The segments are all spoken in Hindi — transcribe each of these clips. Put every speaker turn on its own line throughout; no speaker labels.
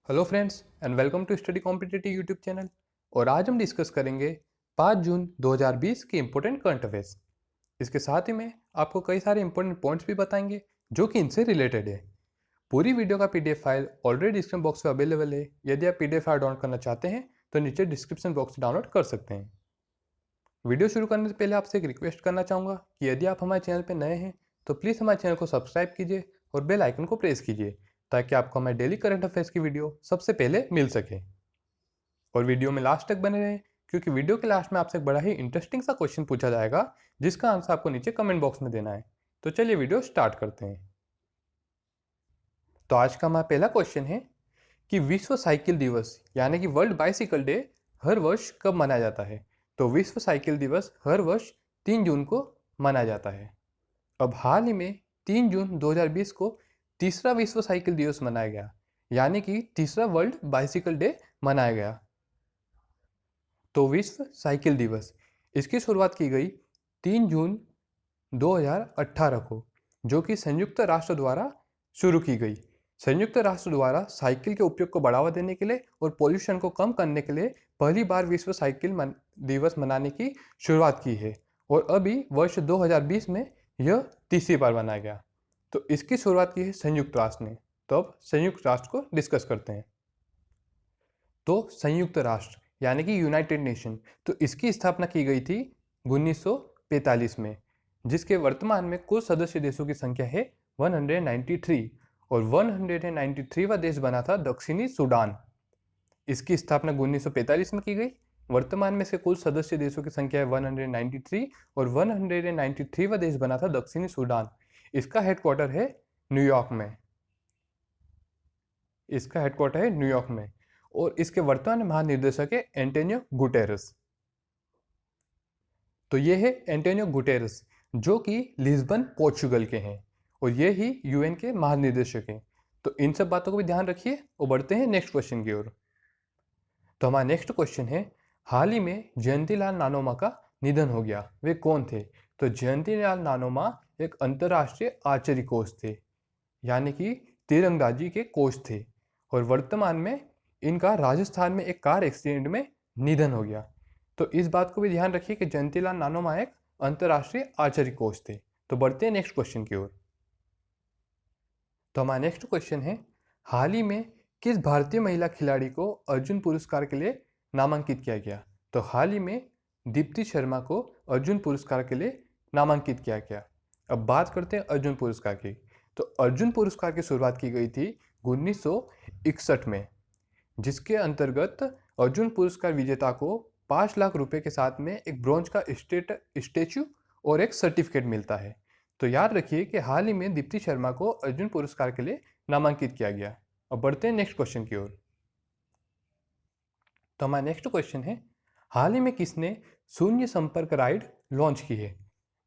Hello friends and welcome to study competitive YouTube channel. और आज हम डिस्कस करेंगे 5 जून 2020 के इम्पोर्टेंट करंट अफेयर्स। इसके साथ ही में आपको कई सारे इंपॉर्टेंट पॉइंट्स भी बताएंगे जो कि इनसे रिलेटेड है। पूरी वीडियो का PDF file already description box में अवेलेबल है। यदि आप पीडीएफ फाइल डाउनलोड करना चाहते हैं तो नीचे डिस्क्रिप्शन बॉक्स से डाउनलोड कर सकते हैं। वीडियो शुरू करने से पहले आपसे एक रिक्वेस्ट करना चाहूँगा कि यदि आप हमारे चैनल पर नए हैं तो प्लीज़ हमारे चैनल को सब्सक्राइब कीजिए और बेल आइकन को प्रेस कीजिए ताकि आपको हमारे डेली करंट अफेयर्स की वीडियो सबसे पहले मिल सके। और वीडियो में लास्ट तक बने रहें क्योंकि वीडियो के लास्ट में आपसे एक बड़ा ही इंटरेस्टिंग सा क्वेश्चन पूछा जाएगा जिसका आंसर आपको नीचे कमेंट बॉक्स में देना है। तो चलिए वीडियो स्टार्ट करते हैं। तो आज का हमारा पहला क्वेश्चन है कि विश्व साइकिल दिवस यानी कि वर्ल्ड बाइसिकल डे हर वर्ष कब मनाया जाता है। तो विश्व साइकिल दिवस हर वर्ष 3 जून को मनाया जाता है। अब हाल ही में 3 जून 2020 को तीसरा विश्व साइकिल दिवस मनाया गया यानी कि तीसरा वर्ल्ड बाइसिकल डे मनाया गया। तो विश्व साइकिल दिवस इसकी शुरुआत की गई 3 जून 2018 को, जो कि संयुक्त राष्ट्र द्वारा शुरू की गई। संयुक्त राष्ट्र द्वारा साइकिल के उपयोग को बढ़ावा देने के लिए और पोल्यूशन को कम करने के लिए पहली बार विश्व साइकिल दिवस मनाने की शुरुआत की है और अभी वर्ष 2020 में यह तीसरी बार मनाया गया। तो इसकी शुरुआत की है संयुक्त राष्ट्र ने। तो अब संयुक्त राष्ट्र को डिस्कस करते हैं। तो संयुक्त राष्ट्र यानी कि यूनाइटेड नेशन, तो इसकी स्थापना की गई थी 1945 में, जिसके वर्तमान में कुल सदस्य देशों की संख्या है 193 और 193वां देश बना था दक्षिणी सूडान। इसकी स्थापना 1945 में की गई। वर्तमान में इसके कुल सदस्य देशों की संख्या है 193 और 193वां देश बना था दक्षिणी सूडान। इसका हेडक्वार्टर है न्यूयॉर्क में। इसका हेडक्वार्टर है न्यूयॉर्क में और इसके वर्तमान महानिदेशक है एंटोनियो गुटेरेस। तो ये है एंटोनियो गुटेरेस जो कि लिस्बन पोर्चुगल के हैं और ये ही यूएन के महानिदेशक हैं। तो इन सब बातों को भी ध्यान रखिए और बढ़ते हैं नेक्स्ट क्वेश्चन की ओर। तो हमारा नेक्स्ट क्वेश्चन है, हाल ही में जयंतीलाल नानोमा का निधन हो गया, वे कौन थे। तो जयंतीलाल नानोमा एक अंतर्राष्ट्रीय आर्चरी कोच थे यानी कि तीरंदाजी के कोच थे और वर्तमान में इनका राजस्थान में एक कार एक्सीडेंट में निधन हो गया। तो इस बात को भी ध्यान रखिए कि जयंतीलाल नानोमा एक अंतर्राष्ट्रीय आर्चरी कोच थे। तो बढ़ते हैं नेक्स्ट क्वेश्चन की ओर। तो हमारा नेक्स्ट क्वेश्चन है, हाल ही में किस भारतीय महिला खिलाड़ी को अर्जुन पुरस्कार के लिए नामांकित किया गया। तो हाल ही में दीप्ति शर्मा को अर्जुन पुरस्कार के लिए नामांकित किया गया। अब बात करते हैं अर्जुन पुरस्कार की। तो अर्जुन पुरस्कार की शुरुआत की गई थी 1961 में, जिसके अंतर्गत अर्जुन पुरस्कार विजेता को 5 लाख रुपए के साथ में एक ब्रॉन्ज का स्टेचू और एक सर्टिफिकेट मिलता है। तो याद रखिए कि हाल ही में दीप्ति शर्मा को अर्जुन पुरस्कार के लिए नामांकित किया गया। अब बढ़ते हैं नेक्स्ट क्वेश्चन की ओर। तो हमारा नेक्स्ट क्वेश्चन है, हाल ही में किसने शून्य संपर्क राइड लॉन्च की है।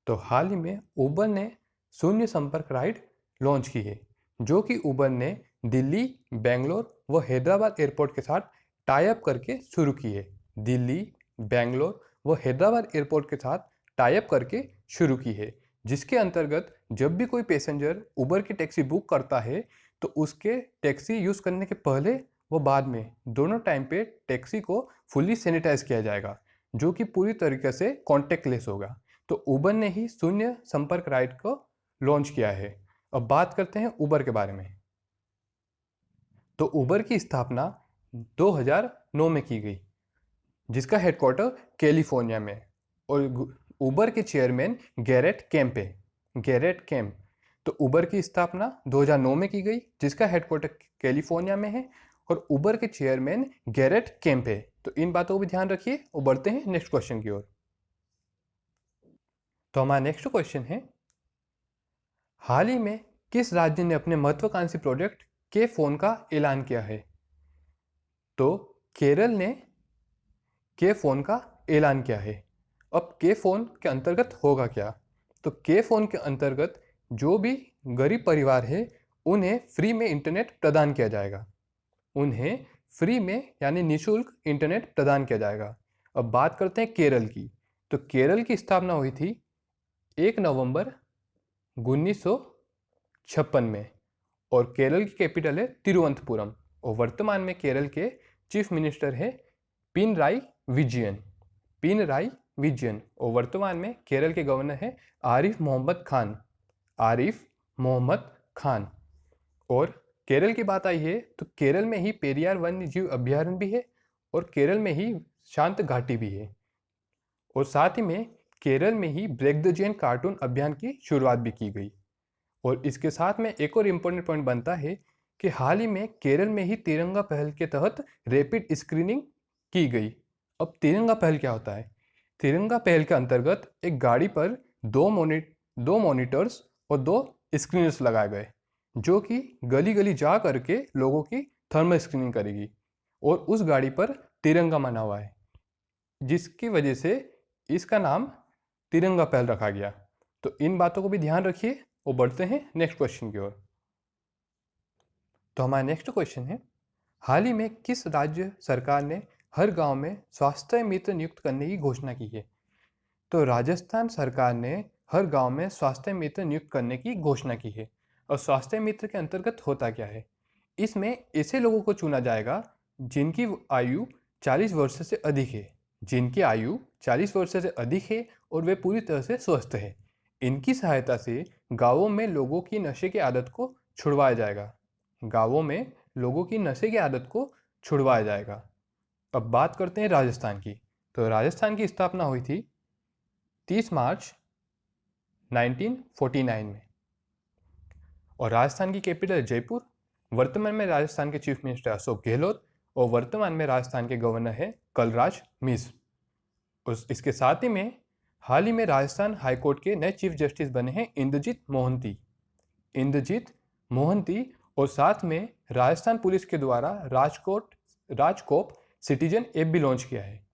तो हाल ही में उबर ने शून्य संपर्क राइड लॉन्च की है, जो कि उबर ने दिल्ली, बेंगलोर व हैदराबाद एयरपोर्ट के साथ टाई अप करके शुरू की है। दिल्ली, बेंगलोर व हैदराबाद एयरपोर्ट के साथ टाई अप करके शुरू की है, जिसके अंतर्गत जब भी कोई पैसेंजर उबर की टैक्सी बुक करता है तो उसके टैक्सी यूज़ करने के पहले व बाद में दोनों टाइम पे टैक्सी को फुली सैनिटाइज किया जाएगा, जो कि पूरी तरीके से कॉन्टेक्टलेस होगा। तो उबर ने ही शून्य संपर्क राइड को लॉन्च किया है। अब बात करते हैं उबर के बारे में। तो उबर की स्थापना 2009 में की गई, जिसका हेडक्वार्टर कैलिफोर्निया में, और उबर के चेयरमैन गैरेट कैम्प है। Garrett camp. तो उबर की स्थापना 2009 में की गई, जिसका हेडक्वार्टर कैलिफोर्निया में है और उबर के चेयरमैन गैरेट कैम्प है। तो इन बातों को भी ध्यान रखिए और बढ़ते हैं नेक्स्ट क्वेश्चन की ओर। तो हमारा नेक्स्ट क्वेश्चन है, हाल ही में किस राज्य ने अपने महत्वाकांक्षी प्रोजेक्ट के फोन का ऐलान किया है। तो केरल ने के फोन का ऐलान किया है। अब के फोन के अंतर्गत होगा क्या। तो के फोन के अंतर्गत जो भी गरीब परिवार है उन्हें फ्री में इंटरनेट प्रदान किया जाएगा। उन्हें फ्री में यानी निःशुल्क इंटरनेट प्रदान किया जाएगा। अब बात करते हैं केरल की। तो केरल की स्थापना हुई थी 1 नवंबर 1956 में और केरल की कैपिटल है तिरुवनंतपुरम और वर्तमान में केरल के चीफ मिनिस्टर है पिनराई विजयन। पिनराई विजयन। और वर्तमान में केरल के गवर्नर है आरिफ मोहम्मद खान। आरिफ मोहम्मद खान। और केरल की बात आई है तो केरल में ही पेरियार वन्य जीव अभ्यारण्य भी है और केरल में ही शांत घाटी भी है। और साथ ही में केरल में ही ब्रेक द चेन कार्टून अभियान की शुरुआत भी की गई। और इसके साथ में एक और इम्पोर्टेंट पॉइंट बनता है कि हाल ही में केरल में ही तिरंगा पहल के तहत रैपिड स्क्रीनिंग की गई। अब तिरंगा पहल क्या होता है? तिरंगा पहल के अंतर्गत एक गाड़ी पर दो मॉनिटर्स और 2 स्क्रीनर्स लगाए गए जो कि गली गली जा करके लोगों की थर्मल स्क्रीनिंग करेगी और उस गाड़ी पर तिरंगा बना हुआ है, जिसकी वजह से इसका नाम तिरंगा पहल रखा गया। तो इन बातों को भी ध्यान रखिए और बढ़ते हैं नेक्स्ट क्वेश्चन की ओर। तो हमारा नेक्स्ट क्वेश्चन है, हाल ही में किस राज्य सरकार ने हर गांव में स्वास्थ्य मित्र नियुक्त करने की घोषणा की है? तो राजस्थान सरकार ने हर गांव में स्वास्थ्य मित्र नियुक्त करने की घोषणा की है। और स्वास्थ्य मित्र के अंतर्गत होता क्या है? इसमें ऐसे लोगों को चुना जाएगा जिनकी आयु 40 वर्ष से अधिक है, जिनकी आयु 40 वर्ष से अधिक है और वे पूरी तरह से स्वस्थ है। इनकी सहायता से गांवों में लोगों की नशे की आदत को छुड़वाया जाएगा। गांवों में लोगों की नशे की आदत को छुड़वाया जाएगा। अब बात करते हैं राजस्थान की। तो राजस्थान की स्थापना हुई थी 30 मार्च 1949 में और राजस्थान की कैपिटल जयपुर। वर्तमान में राजस्थान के चीफ मिनिस्टर अशोक गहलोत और वर्तमान में राजस्थान के गवर्नर है कलराज मिश्र। इसके साथ ही में हाल ही में राजस्थान हाईकोर्ट के नए चीफ जस्टिस बने हैं इंद्रजीत मोहंती। इंद्रजीत मोहंती। और साथ में राजस्थान पुलिस के द्वारा राजकोप सिटीजन ऐप भी लॉन्च किया है।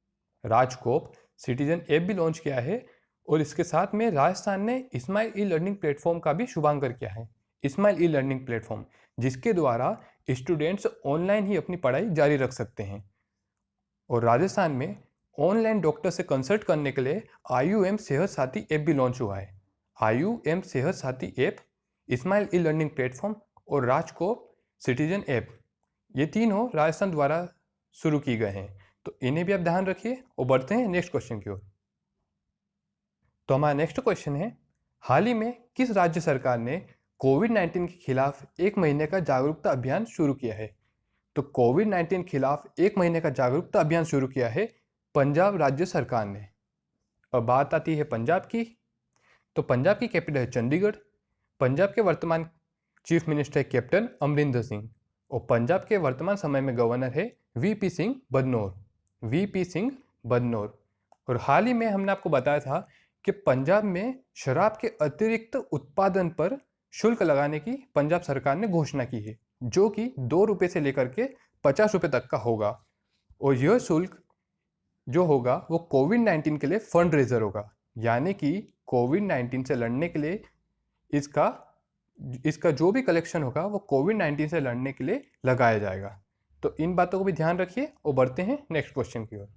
राजकोप सिटीजन ऐप भी लॉन्च किया है। और इसके साथ में राजस्थान ने स्माइल ई लर्निंग प्लेटफॉर्म का भी शुभारंभ किया है। स्माइल ई लर्निंग प्लेटफॉर्म, जिसके द्वारा स्टूडेंट्स ऑनलाइन ही अपनी पढ़ाई जारी रख सकते हैं। और राजस्थान में ऑनलाइन डॉक्टर से कंसल्ट करने के लिए IUM सेहत साथी ऐप भी लॉन्च हुआ है। IUM सेहत साथी app, smile e learning platform और राजकोप सिटीजन ऐप, ये तीनों राजस्थान द्वारा शुरू की गए हैं। तो इन्हें भी आप ध्यान रखिए और बढ़ते हैं नेक्स्ट क्वेश्चन की ओर। तो हमारा नेक्स्ट क्वेश्चन है, हाल ही में किस राज्य सरकार ने कोविड-19 के खिलाफ 1 महीने का जागरूकता अभियान शुरू किया है? तो कोविड-19 के खिलाफ 1 महीने का जागरूकता अभियान शुरू किया है पंजाब राज्य सरकार ने। अब बात आती है पंजाब की। तो पंजाब की कैपिटल है चंडीगढ़। पंजाब के वर्तमान चीफ मिनिस्टर है कैप्टन अमरिंदर सिंह और पंजाब के वर्तमान समय में गवर्नर है VP सिंह बदनौर। VP सिंह बदनौर। और हाल ही में हमने आपको बताया था कि पंजाब में शराब के अतिरिक्त उत्पादन पर शुल्क लगाने की पंजाब सरकार ने घोषणा की है, जो कि 2 रुपये से लेकर के 50 रुपये तक का होगा। और यह शुल्क जो होगा वो कोविड-19 के लिए फंड रेजर होगा, यानी कि कोविड-19 से लड़ने के लिए इसका जो भी कलेक्शन होगा वो कोविड-19 से लड़ने के लिए लगाया जाएगा। तो इन बातों को भी ध्यान रखिए और बढ़ते हैं नेक्स्ट क्वेश्चन की ओर।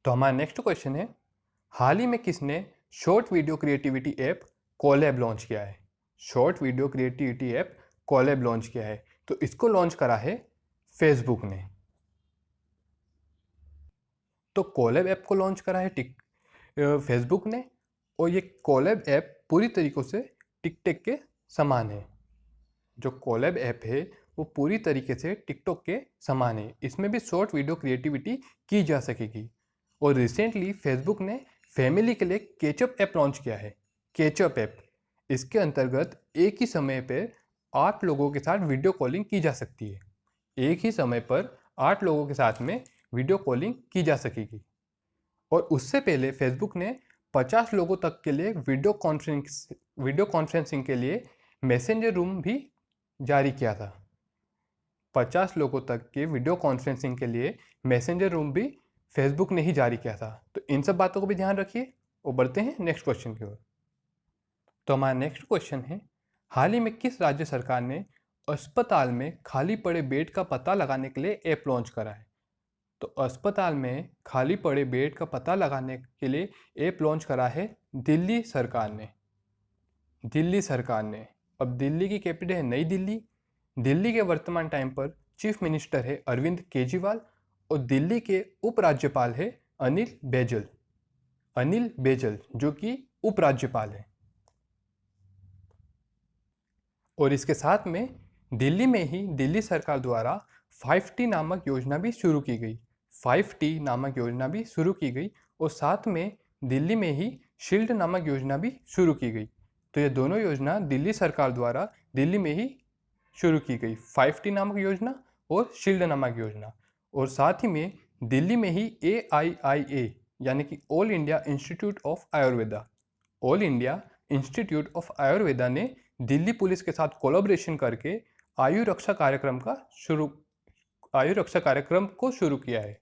तो हमारा नेक्स्ट क्वेश्चन है, हाल ही में किसने short video creativity app Collab launch किया है? Short video creativity app Collab launch किया है। तो इसको लॉन्च करा है फेसबुक ने। तो कोलैब ऐप को लॉन्च करा है फेसबुक ने। और ये कोलैब ऐप पूरी तरीकों से टिकटॉक के समान है। जो कोलैब ऐप है वो पूरी तरीके से टिकटॉक के समान है। इसमें भी शॉर्ट वीडियो क्रिएटिविटी की जा सकेगी। और रिसेंटली फेसबुक ने फैमिली के लिए केचअप ऐप लॉन्च किया है। केचअप ऐप, इसके अंतर्गत एक ही समय पर 8 लोगों के साथ वीडियो कॉलिंग की जा सकती है। एक ही समय पर 8 लोगों के साथ में वीडियो कॉलिंग की जा सकेगी। और उससे पहले फेसबुक ने 50 लोगों तक के लिए वीडियो कॉन्फ्रेंसिंग के लिए मैसेंजर रूम भी जारी किया था। 50 लोगों तक के वीडियो कॉन्फ्रेंसिंग के लिए मैसेंजर रूम भी फेसबुक ने ही जारी किया था। तो इन सब बातों को भी ध्यान रखिए और बढ़ते हैं नेक्स्ट क्वेश्चन की ओर। तो हमारा नेक्स्ट क्वेश्चन है, हाल ही में किस राज्य सरकार ने अस्पताल में खाली पड़े बेड का पता लगाने के लिए ऐप लॉन्च करा है? तो अस्पताल में खाली पड़े बेड का पता लगाने के लिए ऐप लॉन्च करा है दिल्ली सरकार ने। दिल्ली सरकार ने। अब दिल्ली की कैपिटल है नई दिल्ली। दिल्ली के वर्तमान टाइम पर चीफ मिनिस्टर है अरविंद केजरीवाल और दिल्ली के उपराज्यपाल है अनिल बैजल। अनिल बैजल जो कि उपराज्यपाल है। और इसके साथ में दिल्ली में ही दिल्ली सरकार द्वारा 5T नामक योजना भी शुरू की गई। 5T नामक योजना भी शुरू की गई और साथ में दिल्ली में ही शील्ड नामक योजना भी शुरू की गई। तो ये दोनों योजना दिल्ली सरकार द्वारा दिल्ली में ही शुरू की गई, 5T नामक योजना और शील्ड नामक योजना। और साथ ही में दिल्ली में ही AIIA यानी कि all India institute of Ayurveda, all India institute of Ayurveda ने दिल्ली पुलिस के साथ कोलैबोरेशन करके आयु रक्षा कार्यक्रम को शुरू किया है।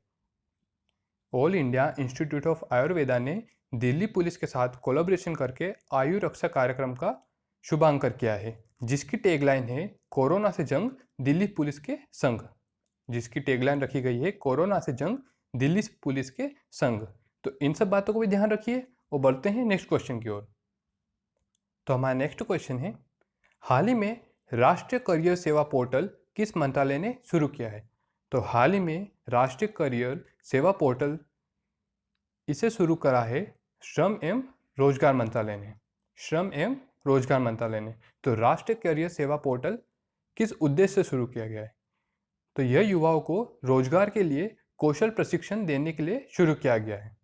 All India institute of Ayurveda ने दिल्ली पुलिस के साथ कोलैबोरेशन करके आयु रक्षा कार्यक्रम का शुभारंभ किया है, जिसकी टैगलाइन है कोरोना से जंग दिल्ली पुलिस के संग। जिसकी टैगलाइन रखी गई है कोरोना से जंग दिल्ली पुलिस के संग। तो इन सब बातों को भी ध्यान रखिए और बढ़ते हैं नेक्स्ट क्वेश्चन की ओर। तो हमारा नेक्स्ट क्वेश्चन है, हाल ही में राष्ट्रीय करियर सेवा पोर्टल किस मंत्रालय ने शुरू किया है? तो हाल ही में राष्ट्रीय करियर सेवा पोर्टल इसे शुरू करा है श्रम एवं रोजगार मंत्रालय ने। श्रम एवं रोजगार मंत्रालय ने। तो राष्ट्रीय करियर सेवा पोर्टल किस उद्देश्य से शुरू किया गया है? तो यह युवाओं को रोजगार के लिए कौशल प्रशिक्षण देने के लिए शुरू किया गया है।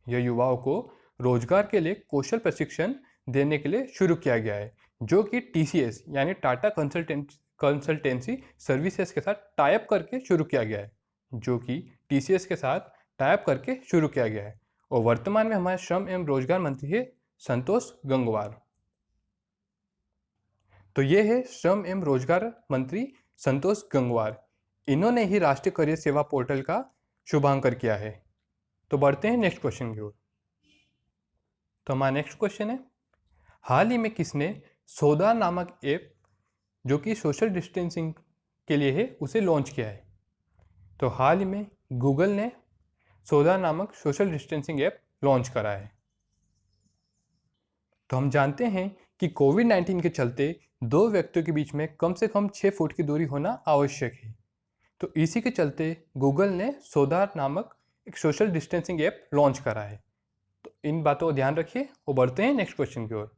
यह युवाओं को रोजगार के लिए कौशल प्रशिक्षण देने के लिए शुरू किया गया है, जो कि TCS यानी टाटा कंसल्टेंसी सर्विसेज के साथ टाइप करके शुरू किया गया है। जो कि TCS के साथ टाइप करके शुरू किया गया है। और वर्तमान में हमारे श्रम एवं रोजगार मंत्री है संतोष गंगवार। तो ये है श्रम एवं रोजगार मंत्री संतोष गंगवार। इन्होंने ही राष्ट्रीय करियर सेवा पोर्टल का शुभारंभ किया है। तो बढ़ते हैं नेक्स्ट क्वेश्चन की ओर। तो हमारा नेक्स्ट क्वेश्चन है, हाल ही में किसने सोदार नामक ऐप जो कि सोशल डिस्टेंसिंग के लिए है उसे लॉन्च किया है? तो हाल ही में गूगल ने सोदार नामक सोशल डिस्टेंसिंग ऐप लॉन्च करा है। तो हम जानते हैं कि कोविड-19 के चलते दो व्यक्तियों के बीच में कम से कम 6 फुट की दूरी होना आवश्यक है। तो इसी के चलते गूगल ने सोदार नामक एक सोशल डिस्टेंसिंग ऐप लॉन्च करा है। तो इन बातों को ध्यान रखिए और बढ़ते हैं नेक्स्ट क्वेश्चन की ओर।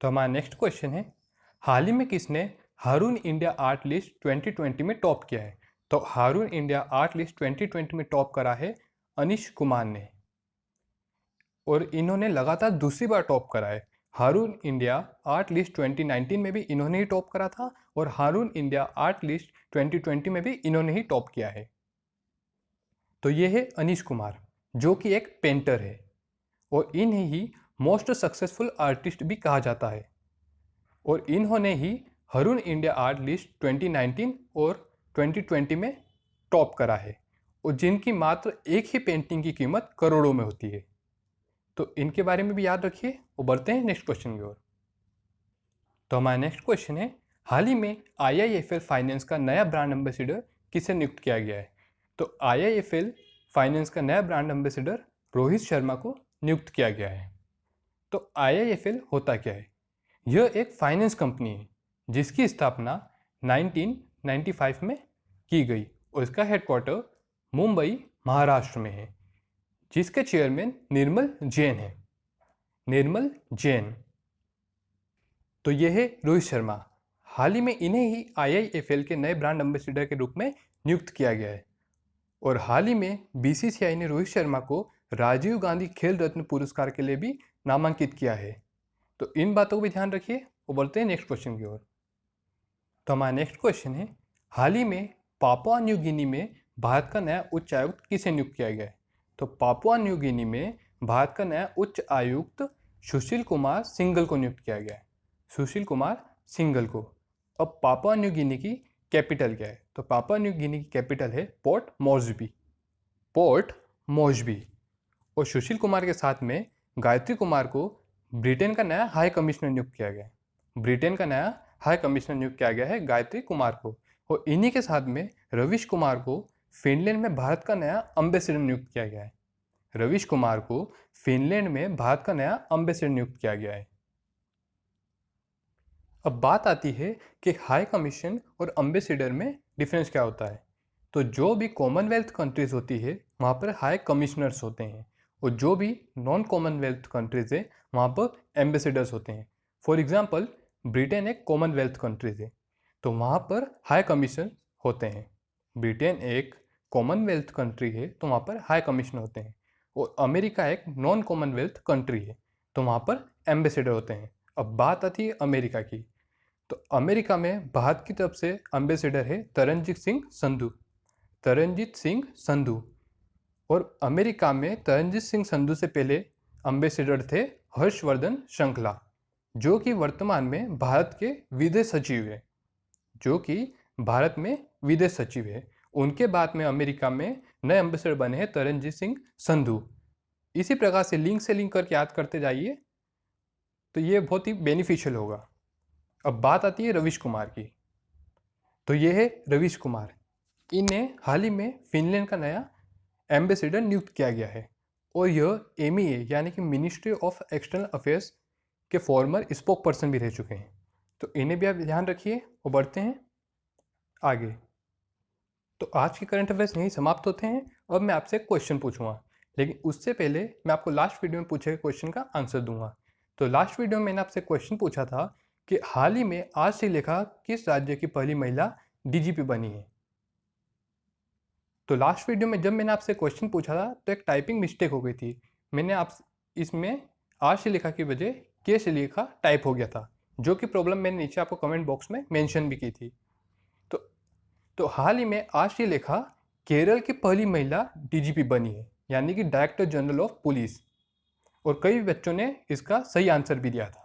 तो हमारा नेक्स्ट क्वेश्चन है, हाल ही में किसने हारून इंडिया आर्ट लिस्ट 2020 में टॉप किया है? तो हारून इंडिया आर्ट लिस्ट 2020 में टॉप करा है अनीश कुमार ने। और इन्होंने लगातार दूसरी बार टॉप करा है। हारून इंडिया आर्ट लिस्ट 2019 में भी इन्होंने ही टॉप करा था और हारून इंडिया आर्ट लिस्ट 2020 में भी इन्होंने ही टॉप किया है। तो ये है अनीश कुमार, जो कि एक पेंटर है और इन्हें ही मोस्ट सक्सेसफुल आर्टिस्ट भी कहा जाता है। और इन्होंने ही हारून इंडिया आर्ट लिस्ट 2019 और 2020 में टॉप करा है और जिनकी मात्र एक ही पेंटिंग की कीमत करोड़ों में होती है। तो इनके बारे में भी याद रखिए और बढ़ते हैं नेक्स्ट क्वेश्चन की ओर। तो हमारा नेक्स्ट क्वेश्चन है, हाल ही में IIFL फाइनेंस का नया ब्रांड एम्बेसडर किसे नियुक्त किया गया है? तो IIFL फाइनेंस का नया ब्रांड एम्बेसडर रोहित शर्मा को नियुक्त किया गया है। तो IIFL होता क्या है? यह एक फाइनेंस कंपनी है जिसकी स्थापना 1995 में की गई और इसका हेडक्वार्टर मुंबई महाराष्ट्र में है, जिसके चेयरमैन निर्मल जैन है। निर्मल जैन। तो यह है रोहित शर्मा। हाल ही में इन्हें ही IIFL के नए ब्रांड एम्बेसडर के रूप में नियुक्त किया गया है। और हाल ही में BCCI ने रोहित शर्मा को राजीव गांधी खेल रत्न पुरस्कार के लिए भी नामांकित किया है। तो इन बातों को भी ध्यान रखिए और बढ़ते हैं नेक्स्ट क्वेश्चन की ओर। तो हमारा नेक्स्ट क्वेश्चन है, हाल ही में पापुआ न्यू गिनी में भारत का नया उच्च आयुक्त किसे नियुक्त किया गया है? तो पापुआ न्यू गिनी में भारत का नया उच्च आयुक्त सुशील कुमार सिंघल को नियुक्त किया गया है। सुशील कुमार सिंघल को। अब पापुआ न्यू गिनी की कैपिटल क्या है? तो पापुआ न्यू गिनी की कैपिटल है पोर्ट मोर्सबी। पोर्ट मोर्सबी। और सुशील कुमार के साथ में गायत्री कुमार को ब्रिटेन का नया हाई कमिश्नर नियुक्त किया गया है। ब्रिटेन का नया हाई कमिश्नर नियुक्त किया गया है गायत्री कुमार को। और इन्हीं के साथ में रवीश कुमार को फिनलैंड में भारत का नया अम्बेसडर नियुक्त किया गया है। रवीश कुमार को फिनलैंड में भारत का नया अम्बेसडर नियुक्त किया गया है। अब बात आती है कि हाई कमीशन और एम्बेसडर में डिफरेंस क्या होता है। तो जो भी कॉमनवेल्थ कंट्रीज़ होती है वहाँ पर हाई कमिश्नर्स होते हैं, और जो भी नॉन कॉमनवेल्थ कंट्रीज़ है वहाँ पर एम्बेसडर्स होते हैं। फॉर एग्जांपल ब्रिटेन एक कॉमनवेल्थ कंट्रीज़ है, तो वहाँ पर हाई कमीशन होते हैं। ब्रिटेन एक कॉमनवेल्थ कंट्री है तो वहाँ पर हाई कमिश्नर होते हैं, और अमेरिका एक नॉन कॉमनवेल्थ कंट्री है तो वहाँ पर एम्बेसडर होते हैं। अब बात आती है अमेरिका की। तो अमेरिका में भारत की तरफ से एम्बेसडर है तरनजीत सिंह संधू। तरनजीत सिंह संधू। और अमेरिका में तरनजीत सिंह संधू से पहले एम्बेसडर थे हर्षवर्धन श्रृंखला, जो कि वर्तमान में भारत के विदेश सचिव है। जो कि भारत में विदेश सचिव है। उनके बाद में अमेरिका में नए एम्बेसडर बने हैं तरनजीत सिंह संधू। इसी प्रकार से लिंक करके याद करते जाइए तो ये बहुत ही बेनिफिशियल होगा। अब बात आती है रवीश कुमार की। तो ये है रवीश कुमार। इन्हें हाल ही में फिनलैंड का नया एम्बेसडर नियुक्त किया गया है, और यह MEA यानी कि मिनिस्ट्री ऑफ एक्सटर्नल अफेयर्स के फॉर्मर स्पोक पर्सन भी रह चुके हैं। तो इन्हें भी आप ध्यान रखिए और बढ़ते हैं आगे। तो आज के करंट अफेयर्स यहीं समाप्त होते हैं। अब मैं आपसे एक क्वेश्चन पूछूंगा, लेकिन उससे पहले मैं आपको लास्ट वीडियो में पूछे गए क्वेश्चन का आंसर दूंगा। तो लास्ट वीडियो में मैंने आपसे क्वेश्चन पूछा था कि हाल ही में आज से लेखा किस राज्य की पहली महिला DGP बनी है। तो लास्ट वीडियो में जब मैंने आपसे क्वेश्चन पूछा था तो एक टाइपिंग मिस्टेक हो गई थी। मैंने आप इसमें आज से लेखा की बजाय के से लेखा टाइप हो गया था, जो कि प्रॉब्लम मैंने नीचे आपको कमेंट बॉक्स में मेंशन भी की थी। तो हाल ही में आज ये लेखा केरल की पहली महिला DGP बनी है, यानी कि डायरेक्टर जनरल ऑफ पुलिस, और कई बच्चों ने इसका सही आंसर भी दिया था।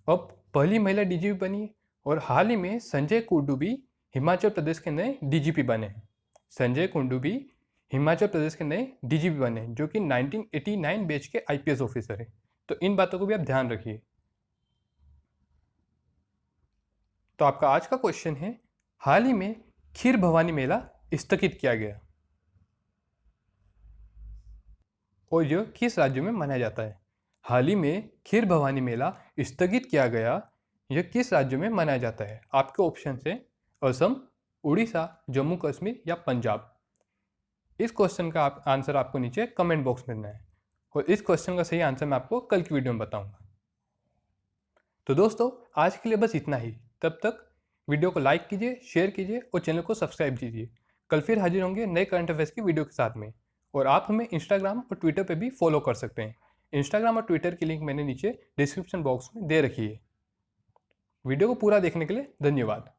अब पहली महिला DGP बनी है, और हाल ही में संजय कुंडू भी हिमाचल प्रदेश के नए DGP बने हैं। संजय कुंडू भी हिमाचल प्रदेश के नए DGP बने हैं, जो कि 1989 बैच के IPS ऑफिसर है। तो इन बातों को भी आप ध्यान रखिए। तो आपका आज का क्वेश्चन है, हाल ही में खीर भवानी मेला स्थगित किया गया, और यह किस राज्य में मनाया जाता है। हाल ही में खीर भवानी मेला स्थगित किया गया, यह किस राज्य में मनाया जाता है। आपके ऑप्शन है असम, उड़ीसा, जम्मू कश्मीर या पंजाब। इस क्वेश्चन का आंसर आपको नीचे कमेंट बॉक्स में देना है, और इस क्वेश्चन का सही आंसर मैं आपको कल की वीडियो में बताऊंगा। तो दोस्तों आज के लिए बस इतना ही। तब तक वीडियो को लाइक कीजिए, शेयर कीजिए और चैनल को सब्सक्राइब कीजिए। कल फिर हाजिर होंगे नए करंट अफेयर्स की वीडियो के साथ में। और आप हमें इंस्टाग्राम और ट्विटर पे भी फॉलो कर सकते हैं। इंस्टाग्राम और ट्विटर की लिंक मैंने नीचे डिस्क्रिप्शन बॉक्स में दे रखी है। वीडियो को पूरा देखने के लिए धन्यवाद।